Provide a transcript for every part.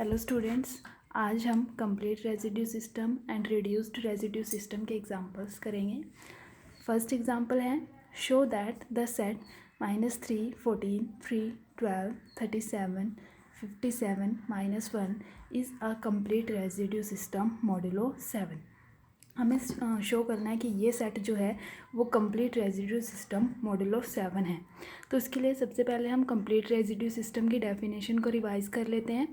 Hello students, आज हम complete residue system and reduced residue system के एग्जांपल्स करेंगे। फर्स्ट एग्जांपल है show that the set -3, 14, 3, 12, 37, 57, -1 is a complete residue system modulo 7। हमें show करना है कि ये सेट जो है वो कंप्लीट रेजिड्यू सिस्टम मॉड्यूलो 7 है। तो इसके लिए सबसे पहले हम कंप्लीट रेजिड्यू सिस्टम की डेफिनेशन को रिवाइज कर लेते हैं।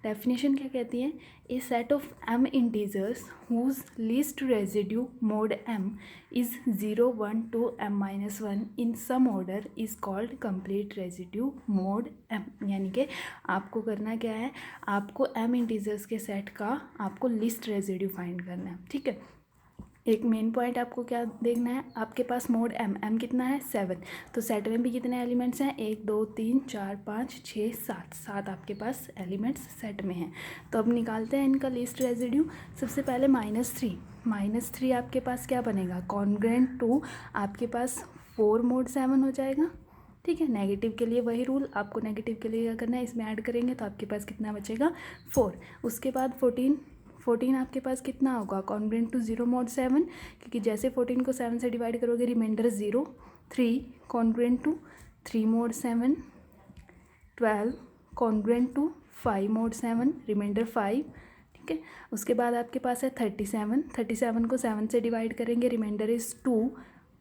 डेफिनेशन क्या कहती है? A set of m integers whose least residue mod m is 0, 1, 2, m-1 in some order is called complete residue mod m। यानी कि आपको करना क्या है, आपको m इंटीजर्स के सेट का आपको लीस्ट रेजिड्यू फाइंड करना है। ठीक है, एक मेन पॉइंट आपको क्या देखना है, आपके पास मोड m कितना है 7। तो सेट में भी कितने एलिमेंट्स हैं 1, 2, 3, 4, 5, 6, 7 आपके पास एलिमेंट्स सेट में हैं। तो अब निकालते हैं इनका लीस्ट रेजिड्यू। सबसे पहले -3 आपके पास क्या बनेगा, कॉन्ग्रुएंट टू आपके पास 4 मोड 7 हो जाएगा। ठीक है, नेगेटिव के लिए वही रूल, आपको नेगेटिव के लिए क्या करना है, इसमें ऐड करेंगे तो आपके पास कितना बचेगा 4। उसके बाद 14 आपके पास कितना होगा, कॉन्ग्रुएंट टू 0 मोड 7, क्योंकि जैसे 14 को 7 से डिवाइड करोगे remainder 0। 3 congruent to 3 mod 7। 12 congruent to 5 mod 7, remainder 5। ठीक है, उसके बाद आपके पास है 37 को 7 से डिवाइड करेंगे, रिमाइंडर इज़ 2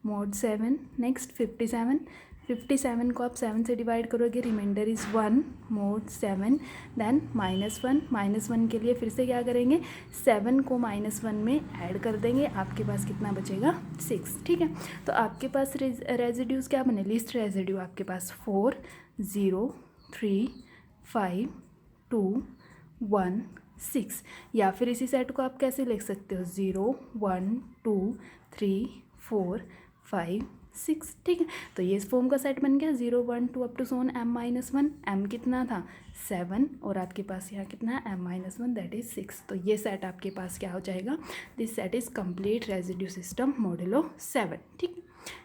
मोड 7। नेक्स्ट 57 को आप 7 से डिवाइड करोगे, रिमाइंडर इज़ 1 मोड 7। देन -1 के लिए फिर से क्या करेंगे, 7 को -1 में ऐड कर देंगे, आपके पास कितना बचेगा 6। ठीक है, तो आपके पास रेजिड्यूज़ क्या बने, लिस्ट रेजिड्यू आपके पास 4, 0, 3, 5, 2, 1, 6। या फिर इसी सेट को आप कैसे लिख सकते हो, 0, 1, 2, 3, 4, 5, 6। ठीक है, तो ये इस फॉर्म का सेट बन गया 0, 1, 2 up to so on m-1। m कितना था 7 और आपके पास यहाँ कितना है m-1, दैट इज़ 6। तो ये सेट आपके पास क्या हो जाएगा, this set is complete residue system modulo 7। ठीक है,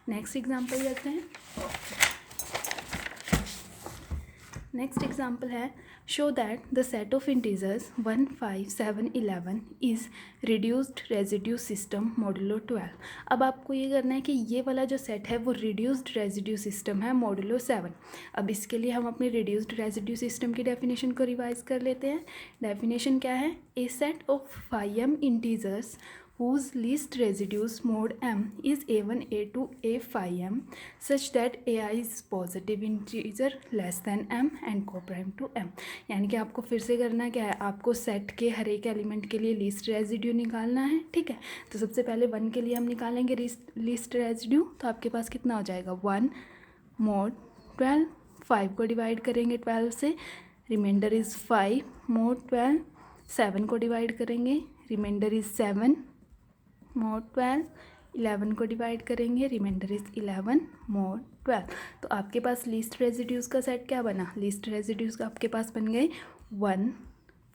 नेक्स्ट एग्जाम्पल लेते हैं। नेक्स्ट एग्जाम्पल है show that the set of integers 1, 5, 7, 11 is reduced residue system modulo 12। अब आपको ये करना है कि ये वाला जो सेट है वो रिड्यूस्ड रेजिड्यू सिस्टम है मॉड्यूलो 7। अब इसके लिए हम अपने रिड्यूस्ड रेजिड्यू सिस्टम की डेफिनेशन को रिवाइज कर लेते हैं। डेफिनेशन क्या है, a set of 5m integers whose least residues mod m is a1, a2, a5m such that ai is positive integer less than m and coprime to m। यानी कि आपको फिर से करना क्या है, आपको सेट के हर एक एलिमेंट के लिए लीस्ट रेजिड्यू निकालना है। ठीक है, तो सबसे पहले 1 के लिए हम निकालेंगे लीस्ट रेजिड्यू, तो आपके पास कितना हो जाएगा 1 मोड 12। 5 को डिवाइड करेंगे 12 से, रिमाइंडर इज़ 5 मोड 12। 7 को डिवाइड करेंगे, रिमाइंडर इज़ 7 मोड 12। 11 को डिवाइड करेंगे, रिमाइंडर इज़ 11 मोड 12। तो आपके पास लीस्ट रेजिड्यूज़ का सेट क्या बना, लीस्ट रेजिड्यूज़ का आपके पास बन गए 1,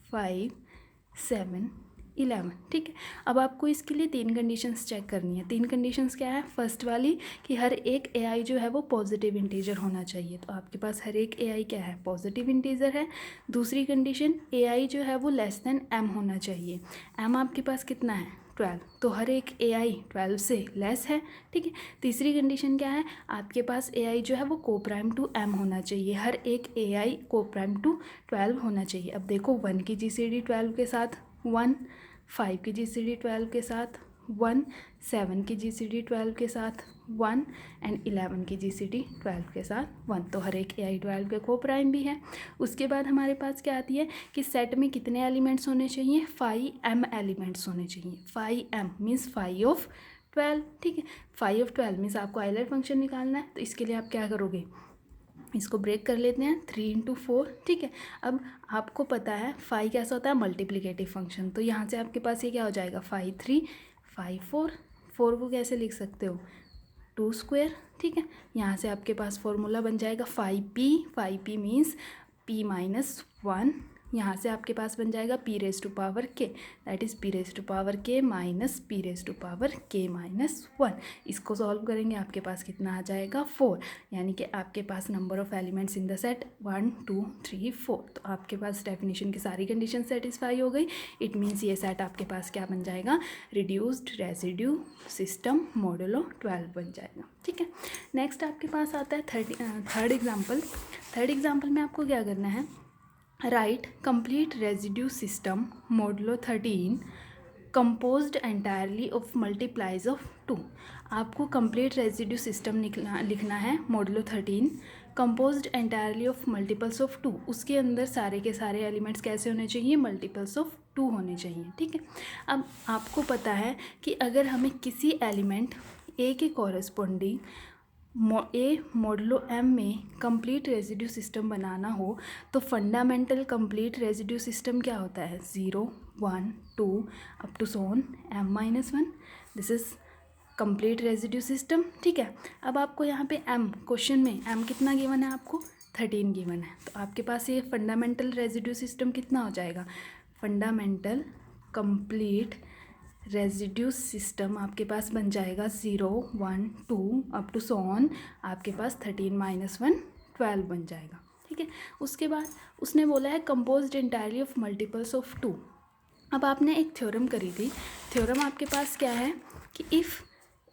5, 7, 11। ठीक है, अब आपको इसके लिए 3 कंडीशंस चेक करनी है। 3 कंडीशंस क्या है, फर्स्ट वाली कि हर एक ai जो है वो पॉजिटिव इंटीजर होना चाहिए। तो आपके पास हर एक ai क्या है, पॉजिटिव इंटीजर है। दूसरी कंडीशन ai जो है वो लेस देन m होना चाहिए। m आपके पास कितना है 12, तो हर एक ai 12 से लेस है। ठीक है, तीसरी कंडीशन क्या है, आपके पास ai जो है वो कोप्राइम टू m होना चाहिए, हर एक ai कोप्राइम टू 12 होना चाहिए। अब देखो 1 की जीसीडी 12 के साथ 1, 5 की जीसीडी 12 के साथ 1, 7 की जीसीडी 12 के साथ 1 एंड 11 की जीसीडी 12 के साथ 1। तो हर एक ai 12 के कोप्राइम भी है। उसके बाद हमारे पास क्या आती है कि सेट में कितने एलिमेंट्स होने चाहिए, 5m एलिमेंट्स होने चाहिए। 5m means 5 of 12। ठीक है, 5 ऑफ 12 मीन्स आपको आइलर फंक्शन निकालना है। तो इसके लिए आप क्या करोगे, इसको ब्रेक कर लेते हैं 3 × 4। ठीक है, अब आपको पता है 5 कैसा होता है, मल्टीप्लिकेटिव फंक्शन। तो यहाँ से आपके पास ये क्या हो जाएगा 5, 3, 5, 4। 4 को कैसे लिख सकते हो 2 स्क्वायर। ठीक है, यहाँ से आपके पास फॉर्मूला बन जाएगा 5p मीन्स p - 1 यहाँ से आपके पास बन जाएगा p raise to power k, that is p raise to power k minus p raise to power k minus 1। इसको सॉल्व करेंगे आपके पास कितना आ जाएगा 4, यानी कि आपके पास number of elements in the set 1 2 3 4। तो आपके पास डेफिनेशन की सारी कंडीशन सेटिस्फाई हो गई। इट मीन्स ये सेट आपके पास क्या बन जाएगा, रिड्यूस्ड रेजिड्यू सिस्टम मॉडुलो 12 बन जाएगा। ठीक है, नेक्स्ट आपके पास आता है थर्ड एग्जाम्पल। थर्ड एग्जाम्पल में आपको क्या करना है, right complete residue system modulo 13 composed entirely of multiplies of 2। आपको कंप्लीट रेजिड्यू सिस्टम लिखना है modulo 13 composed entirely of multiples of 2। उसके अंदर सारे के सारे एलिमेंट्स कैसे होने चाहिए, मल्टीपल्स ऑफ 2 होने चाहिए। ठीक है, अब आपको पता है कि अगर हमें किसी एलिमेंट ए के कॉरेस्पॉन्डिंग ए मॉडुलो m में कंप्लीट रेजिड्यू सिस्टम बनाना हो तो फंडामेंटल कंप्लीट रेजिड्यू सिस्टम क्या होता है, 0 1 2 up to so on m-1। This is complete residue system. ठीक है, अब आपको यहाँ पे m क्वेश्चन में m कितना गिवन है, आपको 13 गिवन है। तो आपके पास ये फंडामेंटल रेजिड्यू सिस्टम कितना हो जाएगा, फंडामेंटल कंप्लीट रेजिड्यू सिस्टम आपके पास बन जाएगा 0 1 2 अप टू सोन आपके पास 13 माइनस 1 12 बन जाएगा। ठीक है, उसके बाद उसने बोला है composed entirely of multiples of 2। अब आपने एक थ्योरम करी थी, थ्योरम आपके पास क्या है कि if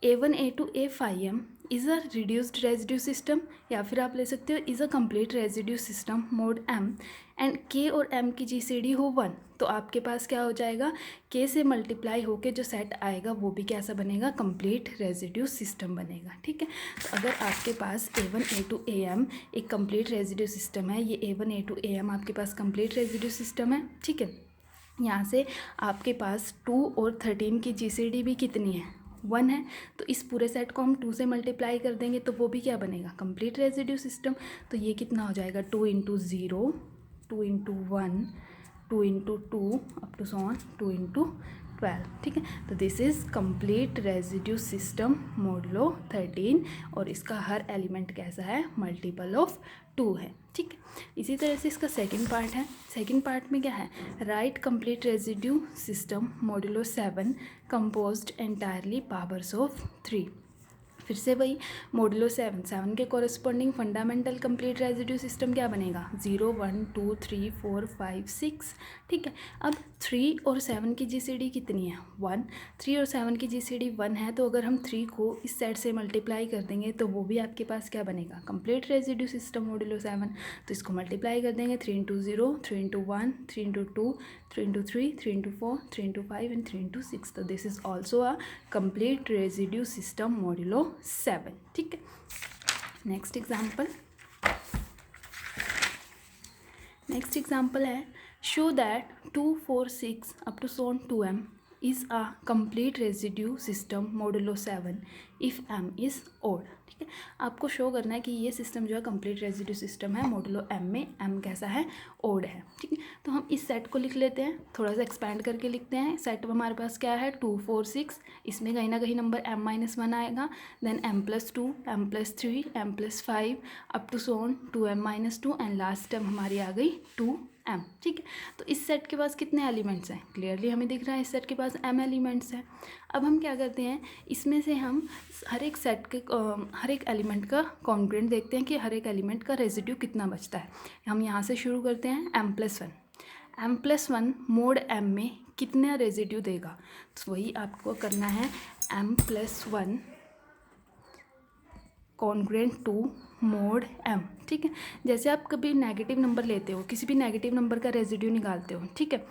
a1 a2 a5m is a reduced residue system, या फिर आप ले सकते हो is a complete residue system mode m and k और m की GCD हो 1, तो आपके पास क्या हो जाएगा, k से मल्टीप्लाई होके जो सेट आएगा वो भी कैसा बनेगा, कंप्लीट रेजिड्यू सिस्टम बनेगा। ठीक है, तो अगर आपके पास a1 a2 am एक कंप्लीट रेजिड्यू सिस्टम है, ये a1 a2 am आपके पास कंप्लीट रेजिड्यू सिस्टम है। ठीक है, यहाँ से आपके पास 2 और 13 की GCD भी कितनी है, 1 है। तो इस पूरे सेट को हम 2 से मल्टीप्लाई कर देंगे तो वो भी क्या बनेगा, कंप्लीट रेजिड्यू सिस्टम। तो ये कितना हो जाएगा, 2 into 0 2 into 1 2 into 2 up to so on 2 into 12। ठीक है, तो this is complete residue system modulo 13 और इसका हर एलिमेंट कैसा है, मल्टीपल ऑफ 2 है। ठीक है, इसी तरह से इसका सेकंड पार्ट है। सेकंड पार्ट में क्या है, right complete residue system modulo 7 composed entirely powers of 3। फिर से वही मॉडुलो 7 के corresponding fundamental complete residue system क्या बनेगा, 0 1 2 3 4 5 6। ठीक है, अब 3 और 7 की GCD कितनी है, 1। 3 और 7 की GCD 1 है, तो अगर हम 3 को इस सेट से मल्टीप्लाई कर देंगे तो वो भी आपके पास क्या बनेगा, कंप्लीट रेजिड्यू सिस्टम मॉडुलो 7। तो इसको मल्टीप्लाई कर देंगे, 3 into 0 3 into 1 3 into 2 3 into 3 3 into 4 3 into 5 and 3 into 6। तो this is also a complete residue system modulo 7। ठीक है, नेक्स्ट एग्जाम्पल है, show that 2 4 6 up to so on 2m is a complete residue system modulo 7 if m is odd. ठीक है, आपको show करना है कि ये सिस्टम जो है कंप्लीट रेजिड्यू सिस्टम है मॉडुलो m में m कैसा है, ओड है। ठीक है, तो हम इस सेट को लिख लेते हैं, थोड़ा सा एक्सपैंड करके लिखते हैं। सेट हमारे पास क्या है, 2 4 6, इसमें कहीं ना कहीं नंबर m-1 आएगा, then m+2 m+3 m+5 up to so on 2m-2 and last term हमारी आ गई 2m। ठीक है, तो इस सेट के पास कितने एलिमेंट्स हैं, क्लियरली हमें दिख रहा है इस सेट के पास m एलिमेंट्स हैं। अब हम क्या करते हैं, इसमें से हम हर एक सेट के हर एक एलिमेंट का कॉन्ग्रुएंट देखते हैं कि हर एक एलिमेंट का रेजिड्यू कितना बचता है। हम यहाँ से शुरू करते हैं, m+1 मोड m में कितना रेजिड्यू देगा, तो वही आपको करना है, m+1 congruent to mode m। ठीक है, जैसे आप कभी नेगेटिव नंबर लेते हो, किसी भी नेगेटिव नंबर का रेजिड्यू निकालते हो। ठीक है,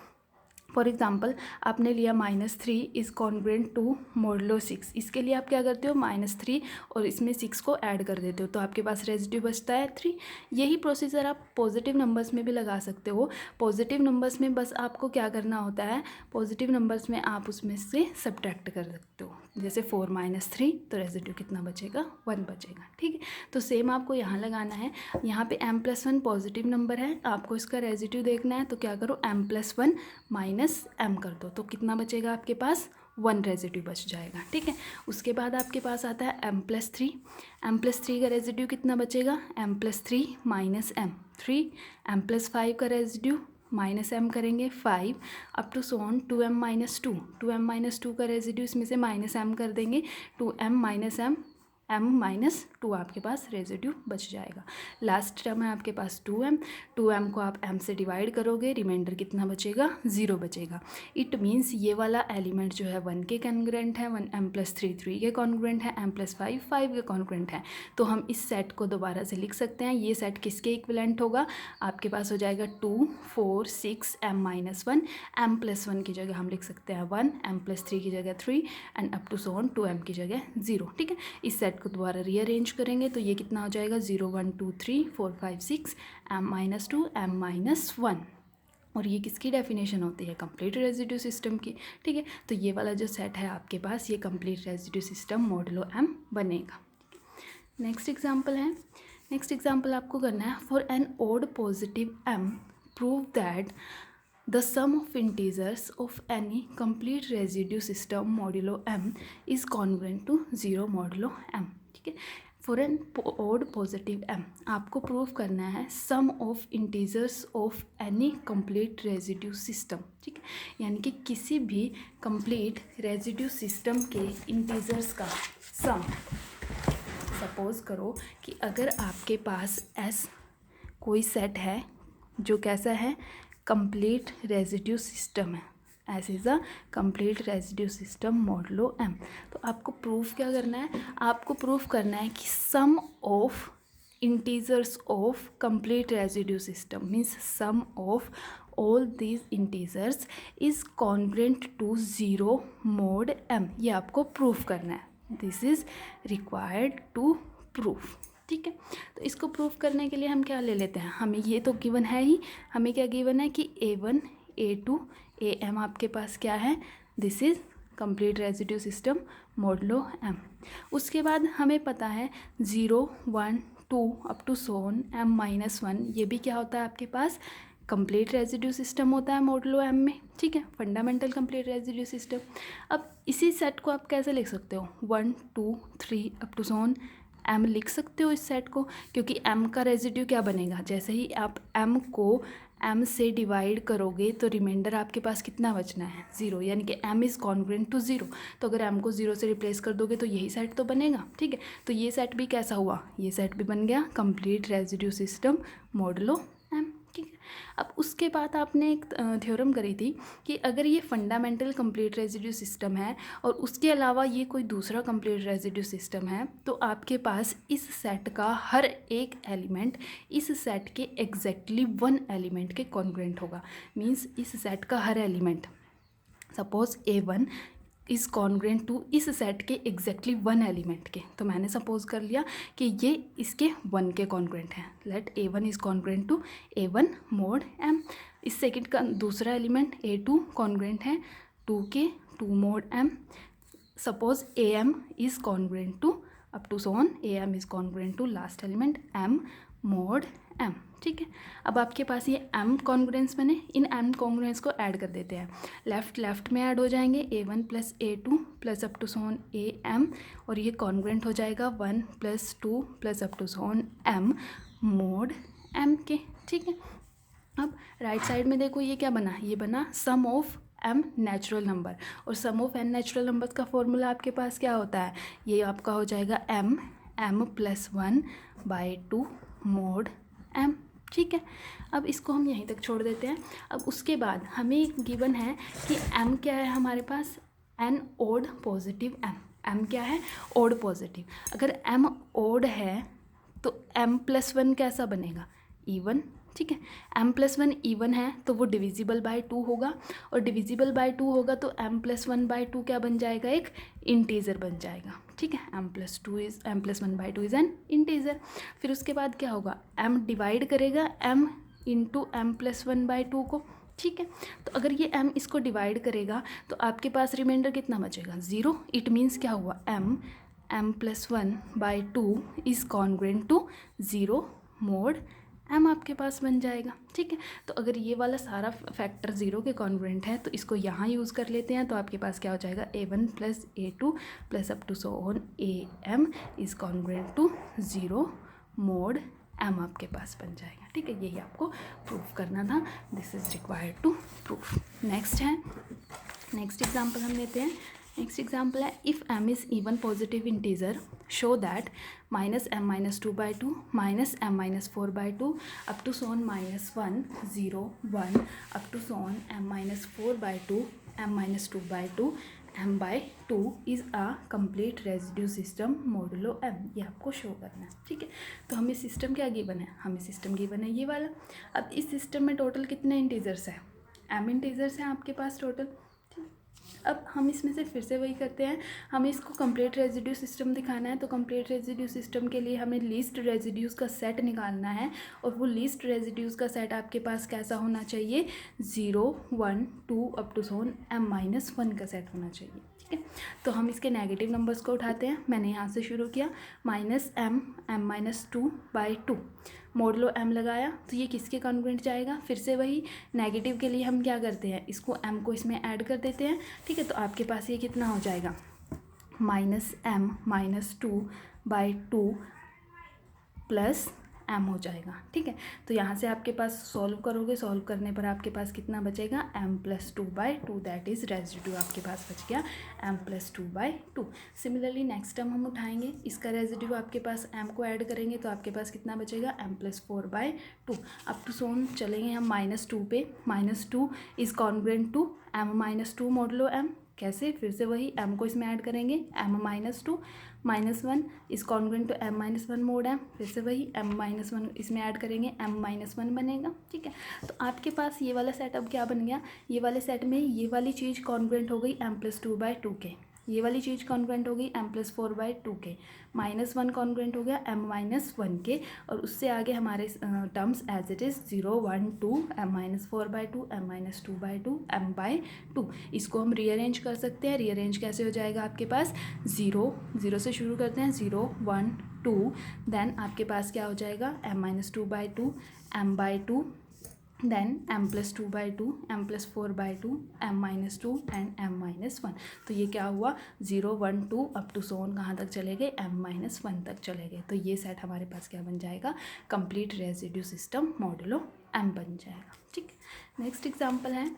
फॉर एग्जाम्पल आपने लिया -3 इज़ कॉन्ग्रुएंट टू मॉडुलो 6, इसके लिए आप क्या करते हो, -3 और इसमें 6 को ऐड कर देते हो, तो आपके पास रेजिड्यू बचता है 3। यही प्रोसीजर आप पॉजिटिव नंबर्स में भी लगा सकते हो। पॉजिटिव नंबर्स में बस आपको क्या करना होता है, पॉजिटिव नंबर्स में आप उसमें से सब्ट्रैक्ट कर सकते हो, जैसे 4 - 3, तो रेजिड्यू कितना बचेगा, 1 बचेगा। ठीक है, तो सेम आपको यहाँ लगाना है। यहाँ पे m+1 पॉजिटिव नंबर है, आपको इसका रेजिड्यू देखना है, तो क्या करो, m+1 -m कर दो, तो कितना बचेगा आपके पास, 1 रेजिड्यू बच जाएगा। ठीक है, उसके बाद आपके पास आता है m+3 का रेजिड्यू कितना बचेगा, m+3 - m 3, m+5 का रेजिड्यू माइनस एम करेंगे 5 up to so on 2m-2, 2m-2 का रेजिड्यू इसमें से माइनस एम कर देंगे, 2m-m, m-2 आपके पास रेजिड्यू बच जाएगा। लास्ट टर्म है आपके पास 2m, 2m को आप m से डिवाइड करोगे, रिमाइंडर कितना बचेगा, 0 बचेगा। इट मीन्स ये वाला एलिमेंट जो है 1 के कॉन्ग्रुएंट है, 1m+3 3 के कॉन्ग्रुएंट है, m+5 5 के कॉन्ग्रुएंट है। तो हम इस सेट को दोबारा से लिख सकते हैं। ये सेट किसके इक्विवेलेंट होगा, आपके पास हो जाएगा 2 4 6 m-1, m+1 की जगह हम लिख सकते हैं 1, m+3 की जगह 3 and up to so on 2m की जगह 0। ठीक है, इस सेट को दोबारा रीअरेंज करेंगे तो ये कितना हो जाएगा 0 1 2 3 4 5 6 m-2 m-1। और ये किसकी डेफिनेशन होती है, कंप्लीट रेजिड्यू सिस्टम की। ठीक है, तो ये वाला जो सेट है आपके पास ये complete residue system modulo m बनेगा। नेक्स्ट एग्जांपल है, नेक्स्ट एग्जांपल आपको करना है for an odd positive m prove that the sum of integers of any complete residue system modulo m is congruent to 0 modulo m। ठीक है, for an odd positive m आपको prove करना है sum of integers of any complete residue system. ठीक है, यानी कि किसी भी कंप्लीट रेजिड्यू सिस्टम के इंटीजर्स का सम। सपोज करो कि अगर आपके पास S कोई सेट है जो कैसा है, कंप्लीट रेजिड्यू सिस्टम है, S is a complete residue system modulo m। तो आपको प्रूफ क्या करना है, आपको प्रूफ करना है कि sum of integers of complete residue system means sum of all these integers is congruent to 0 mod m। ये आपको प्रूफ करना है, this is required to proof. ठीक है, तो इसको प्रूफ करने के लिए हम क्या ले लेते हैं, हमें ये तो गिवन है ही, हमें क्या गिवन है कि a1 a2 am आपके पास क्या है, this is complete residue system modulo m। उसके बाद हमें पता है 0 1 2 up to so on m-1, ये भी क्या होता है आपके पास, कंप्लीट रेजिड्यू सिस्टम होता है मॉडुलो m में। ठीक है, फंडामेंटल कंप्लीट रेजिड्यू सिस्टम। अब इसी सेट को आप कैसे लिख सकते हो, 1 2 3 up to so on m लिख सकते हो इस सेट को, क्योंकि m का रेजिड्यू क्या बनेगा, जैसे ही आप m को m से डिवाइड करोगे तो रिमाइंडर आपके पास कितना बचना है, 0, यानी कि m इज़ कॉन्ग्रुएंट टू 0। तो अगर m को 0 से रिप्लेस कर दोगे तो यही सेट तो बनेगा। ठीक है, तो ये सेट भी कैसा हुआ, ये सेट भी बन गया complete residue system modulo m। ठीक है, अब उसके बाद आपने एक थ्योरम करी थी कि अगर ये फंडामेंटल कंप्लीट रेजिड्यू सिस्टम है और उसके अलावा ये कोई दूसरा कंप्लीट रेजिड्यू सिस्टम है, तो आपके पास इस सेट का हर एक एलिमेंट इस सेट के एग्जैक्टली 1 एलिमेंट के कॉन्ग्रुएंट होगा। मींस इस सेट का हर element, suppose a1 is congruent to इस सेट के एग्जैक्टली 1 एलिमेंट के। तो मैंने सपोज कर लिया कि ये इसके 1 के कॉन्ग्रुएंट हैं, let a1 is congruent to a1 mod m। इस सेकंड का दूसरा एलिमेंट a2 कॉन्ग्रुएंट है 2 के 2 mod m। Suppose am is congruent to up to so on am is congruent to last element m mod m। ठीक है, अब आपके पास ये m कॉन्ग्रुएंस बने, इन m कॉन्ग्रुएंस को ऐड कर देते हैं, लेफ्ट में ऐड हो जाएंगे a1 plus a2 plus up to so on am, और ये कॉन्ग्रुएंट हो जाएगा 1 plus 2 plus up to so on m mod m के। ठीक है, अब राइट साइड में देखो ये क्या बना, ये बना सम ऑफ m नेचुरल नंबर, और सम ऑफ n नेचुरल नंबर का फॉर्मूला आपके पास क्या होता है, ये आपका हो जाएगा m+1/2 मोड m। ठीक है, अब इसको हम यहीं तक छोड़ देते हैं। अब उसके बाद हमें गिवन है कि m क्या है हमारे पास, n ओड पॉजिटिव m क्या है, ओड पॉजिटिव। अगर m ओड है तो m+1 कैसा बनेगा, इवन। ठीक है, m+1 इवन है तो वो डिविजिबल बाय 2 होगा, और डिविजिबल बाय 2 होगा तो m+1/2 क्या बन जाएगा, एक इंटीजर बन जाएगा। ठीक है, m+1/2 इज़ एन इंटीजर। फिर उसके बाद क्या होगा, m डिवाइड करेगा m इंटू m+1/2 को। ठीक है, तो अगर ये m इसको डिवाइड करेगा तो आपके पास रिमाइंडर कितना बचेगा, 0। इट मीन्स क्या हुआ, m+1/2 is congruent to 0 mod m आपके पास बन जाएगा। ठीक है, तो अगर ये वाला सारा फैक्टर 0 के कॉन्ग्रुएंट है तो इसको यहाँ यूज़ कर लेते हैं, तो आपके पास क्या हो जाएगा, a1 plus a2 plus up to so on am is congruent to 0 mod m आपके पास बन जाएगा। ठीक है, यही आपको प्रूफ करना था, this is required to proof. Next example हम लेते हैं। नेक्स्ट एग्जाम्पल है if m is even positive integer show that -m-2/2 -m-4/2 up to so on -1 0 1 up to so on m-4/2 m-2/2 m/2 is a complete residue system modulo m। ये आपको show करना है, ठीक है। तो हमें सिस्टम क्या गिवन है, हमें सिस्टम गिवन है ये वाला। अब इस सिस्टम में टोटल कितने इंटीजर्स हैं, m इंटीजर्स हैं आपके पास टोटल। अब हम इसमें से फिर से वही करते हैं, हमें इसको कंप्लीट रेजिड्यू सिस्टम दिखाना है। तो कंप्लीट रेजिड्यू सिस्टम के लिए हमें लीस्ट रेजिड्यूज़ का सेट निकालना है, और वो लीस्ट रेजिड्यूज़ का सेट आपके पास कैसा होना चाहिए, 0 1 2 अप टू सोन m-1 का सेट होना चाहिए, ठीक है। तो हम इसके नेगेटिव नंबर्स को उठाते हैं। मैंने यहाँ से शुरू किया -m-2/2 मोडलो m लगाया, तो ये किसके कॉन्ग्रुएंट जाएगा, फिर से वही नेगेटिव के लिए हम क्या करते हैं, इसको m को इसमें ऐड कर देते हैं, ठीक है। तो आपके पास ये कितना हो जाएगा, -m-2/2 प्लस m हो जाएगा, ठीक है। तो यहाँ से आपके पास सॉल्व करोगे, सॉल्व करने पर आपके पास कितना बचेगा, m+2/2, दैट इज़ रेजिड्यू आपके पास बच गया m+2/2। सिमिलरली नेक्स्ट टर्म हम उठाएंगे, इसका रेजिड्यू आपके पास m को ऐड करेंगे तो आपके पास कितना बचेगा, m+4/2। अब टू सोन चलेंगे हम -2 पे, -2 is congruent to m-2 modulo m। कैसे, फिर से वही m को इसमें ऐड करेंगे, m-2 -1 इस congruent to m-1 mode m, फिर से वही m-1 इसमें ऐड करेंगे, m-1 बनेगा, ठीक है। तो आपके पास ये वाला सेट अब क्या बन गया, ये वाले सेट में ये वाली चीज़ कॉन्ग्रुएंट हो गई m+2/2 के, ये वाली चीज़ कॉन्ग्रुएंट हो गई m+4/2 के, -1 कॉन्ग्रुएंट हो गया m-1 के, और उससे आगे हमारे terms as it is 0 1 2 m-4/2 m-2/2 m/2। इसको हम रीअरेंज कर सकते हैं। रीअरेंज कैसे हो जाएगा, आपके पास 0 से शुरू करते हैं, 0 1 2, देन आपके पास क्या हो जाएगा, m-2/2 m/2, then m+2/2 m+4/2 m-2 and m-1। तो ये क्या हुआ, 0 1 2 अप टू सोन कहाँ तक चले गए, m-1 तक चले गए। तो ये सेट हमारे पास क्या बन जाएगा, complete residue system modulo m बन जाएगा, ठीक। नेक्स्ट एग्जांपल है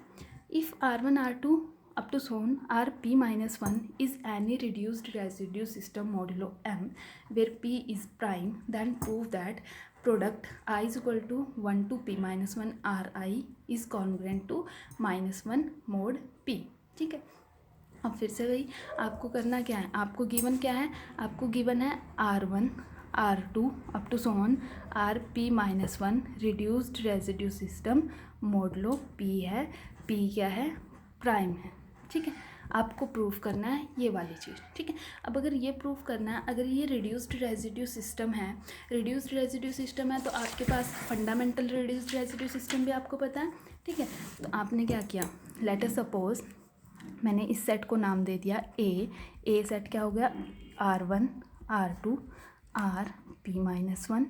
if r1 r2 up to so on rp-1 is any reduced residue system modulo m where p is prime, then prove that product I is equal to 1 to p-1 ri is congruent to -1 mod p, ठीक है। अब फिर से वही आपको करना क्या है, आपको गिवन क्या है, आपको गिवन है r1 r2 up to so on rp-1 reduced residue system modulo p है, p क्या है, प्राइम है, ठीक है। आपको प्रूफ करना है ये वाली चीज़, ठीक है। अब अगर ये प्रूफ करना है, अगर ये रिड्यूस्ड रेजिड्यू सिस्टम है, रिड्यूस्ड रेजिड्यू सिस्टम है, तो आपके पास फंडामेंटल रिड्यूस्ड रेजिड्यू सिस्टम भी आपको पता है, ठीक है। तो आपने क्या किया, लेट अस सपोज मैंने इस सेट को नाम दे दिया ए सेट क्या हो गया, r1 r2 rp-1।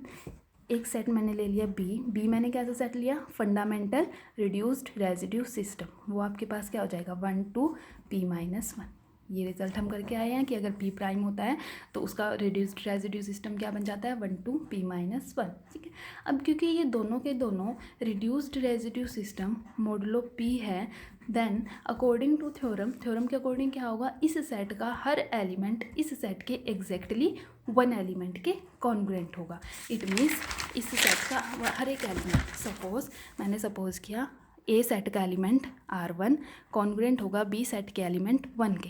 एक सेट मैंने ले लिया बी मैंने कैसा सेट लिया, फंडामेंटल रिड्यूस्ड रेजिड्यू सिस्टम, वो आपके पास क्या हो जाएगा 1 to p-1। ये रिजल्ट हम करके आए हैं कि अगर p प्राइम होता है तो उसका रिड्यूस्ड रेजिड्यू सिस्टम क्या बन जाता है, 1 to p-1, ठीक है। अब क्योंकि ये दोनों के दोनों reduced residue system modulo p है, देन अकॉर्डिंग टू थ्योरम के अकॉर्डिंग क्या होगा, इस सेट का हर एलिमेंट इस सेट के एग्जैक्टली 1 एलिमेंट के कॉन्ग्रुएंट होगा। इट मीन्स इस सेट का हर एक एलिमेंट, सपोज मैंने सपोज किया ए सेट का एलिमेंट r1 कॉन्ग्रुएंट होगा बी सेट के एलिमेंट 1 के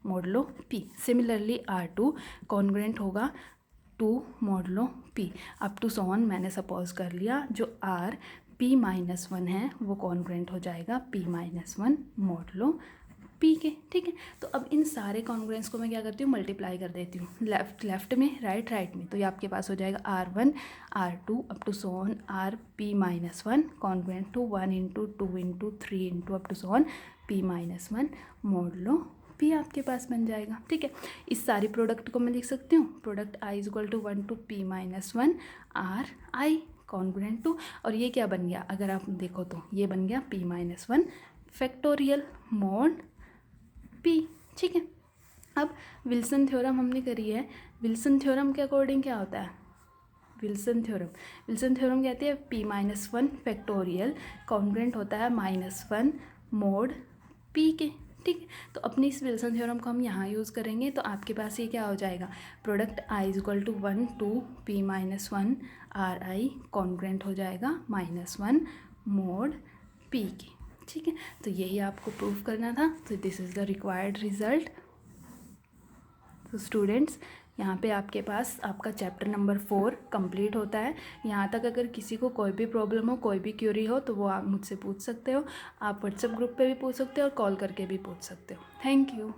modulo p। Similarly r2 congruent होगा 2 मोडुलो p। अप टू सोन मैंने सपोज कर लिया जो rp-1 है वो कॉन्ग्रुएंट हो जाएगा p-1 मोडुलो p के, ठीक है। तो अब इन सारे कॉन्ग्रुएंस को मैं क्या करती हूँ, मल्टीप्लाई कर देती हूँ, लेफ्ट में राइट में। तो ये आपके पास हो जाएगा r1 r2 up to so on rp-1 congruent to 1 into 2 into 3 into up to so on p-1 modulo p आपके पास बन जाएगा, ठीक है। इस सारी प्रोडक्ट को मैं लिख सकती हूँ, product I is equal to 1 to p-1 ri congruent to, और ये क्या बन गया, अगर आप देखो तो ये बन गया p-1 फैक्टोरियल मोड p, ठीक है। अब विल्सन थ्योरम हमने करी है, विल्सन थ्योरम के अकॉर्डिंग क्या होता है, विल्सन थ्योरम। विल्सन थ्योरम कहती है p-1 फैक्टोरियल कॉन्ग्रुएंट होता है -1 मोड p के। ठीक है, तो अपनी इस विल्सन थ्योरम को हम यहाँ यूज़ करेंगे, तो आपके पास ये क्या हो जाएगा, product i = 1 to p-1 ri congruent हो जाएगा -1 मोड p के। ठीक है, तो यही आपको प्रूव करना था। तो this is the required result. तो स्टूडेंट्स, यहाँ पे आपके पास आपका चैप्टर नंबर 4 कंप्लीट होता है। यहाँ तक अगर किसी को कोई भी प्रॉब्लम हो, कोई भी क्यूरी हो, तो वो आप मुझसे पूछ सकते हो। आप व्हाट्सएप ग्रुप पे भी पूछ सकते हो और कॉल करके भी पूछ सकते हो। Thank you.